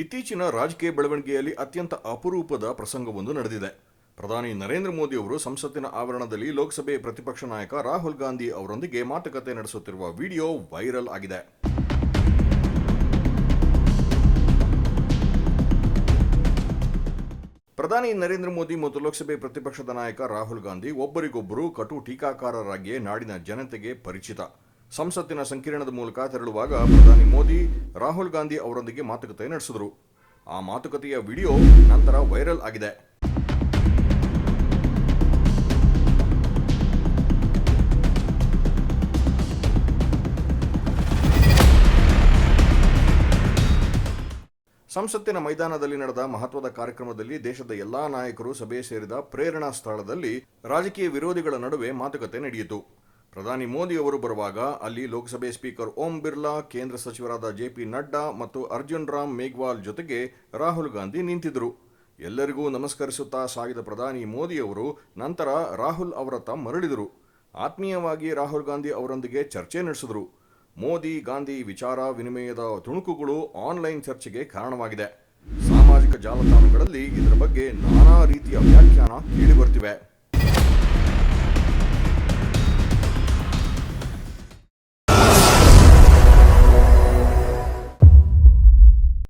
ಇತ್ತೀಚಿನ ರಾಜಕೀಯ ಬೆಳವಣಿಗೆಯಲ್ಲಿ ಅತ್ಯಂತ ಅಪರೂಪದ ಪ್ರಸಂಗವೊಂದು ನಡೆದಿದೆ. ಪ್ರಧಾನಿ ನರೇಂದ್ರ ಮೋದಿ ಅವರು ಸಂಸತ್ತಿನ ಆವರಣದಲ್ಲಿ ಲೋಕಸಭೆ ಪ್ರತಿಪಕ್ಷ ನಾಯಕ ರಾಹುಲ್ ಗಾಂಧಿ ಅವರೊಂದಿಗೆ ಮಾತುಕತೆ ನಡೆಸುತ್ತಿರುವ ವಿಡಿಯೋ ವೈರಲ್ ಆಗಿದೆ. ಪ್ರಧಾನಿ ನರೇಂದ್ರ ಮೋದಿ ಮತ್ತು ಲೋಕಸಭೆ ಪ್ರತಿಪಕ್ಷದ ನಾಯಕ ರಾಹುಲ್ ಗಾಂಧಿ ಒಬ್ಬರಿಗೊಬ್ಬರು ಕಟು ಟೀಕಾಕಾರರಾಗಿಯೇ ನಾಡಿನ ಜನತೆಗೆ ಪರಿಚಿತ. ಸಂಸತ್ತಿನ ಸಂಕಿರಣದ ಮೂಲಕ ತೆರಳುವಾಗ ಪ್ರಧಾನಿ ಮೋದಿ ರಾಹುಲ್ ಗಾಂಧಿ ಅವರೊಂದಿಗೆ ಮಾತುಕತೆ ನಡೆಸಿದರು. ಆ ಮಾತುಕತೆಯ ವಿಡಿಯೋ ನಂತರ ವೈರಲ್ ಆಗಿದೆ. ಸಂಸತ್ತಿನ ಮೈದಾನದಲ್ಲಿ ನಡೆದ ಮಹತ್ವದ ಕಾರ್ಯಕ್ರಮದಲ್ಲಿ ದೇಶದ ಎಲ್ಲಾ ನಾಯಕರು ಸಭೆ ಸೇರಿದ ಪ್ರೇರಣಾ ಸ್ಥಳದಲ್ಲಿ ರಾಜಕೀಯ ವಿರೋಧಿಗಳ ನಡುವೆ ಮಾತುಕತೆ ನಡೆಯಿತು. ಪ್ರಧಾನಿ ಮೋದಿ ಅವರು ಬರುವಾಗ ಅಲ್ಲಿ ಲೋಕಸಭೆ ಸ್ಪೀಕರ್ ಓಂ ಬಿರ್ಲಾ, ಕೇಂದ್ರ ಸಚಿವರಾದ ಜೆಪಿ ನಡ್ಡಾ ಮತ್ತು ಅರ್ಜುನ್ ರಾಮ್ ಮೇಘ್ವಾಲ್ ಜೊತೆಗೆ ರಾಹುಲ್ ಗಾಂಧಿ ನಿಂತಿದ್ದರು. ಎಲ್ಲರಿಗೂ ನಮಸ್ಕರಿಸುತ್ತಾ ಸಾಗಿದ ಪ್ರಧಾನಿ ಮೋದಿ ಅವರು ನಂತರ ರಾಹುಲ್ ಅವರತ್ತ ಮರಳಿದರು. ಆತ್ಮೀಯವಾಗಿ ರಾಹುಲ್ ಗಾಂಧಿ ಅವರೊಂದಿಗೆ ಚರ್ಚೆ ನಡೆಸಿದರು. ಮೋದಿ ಗಾಂಧಿ ವಿಚಾರ ವಿನಿಮಯದ ತುಣುಕುಗಳು ಆನ್ಲೈನ್ ಚರ್ಚೆಗೆ ಕಾರಣವಾಗಿದೆ. ಸಾಮಾಜಿಕ ಜಾಲತಾಣಗಳಲ್ಲಿ ಇದರ ಬಗ್ಗೆ ನಾನಾ ರೀತಿಯ ವ್ಯಾಖ್ಯಾನ ಕೇಳಿಬರ್ತಿವೆ.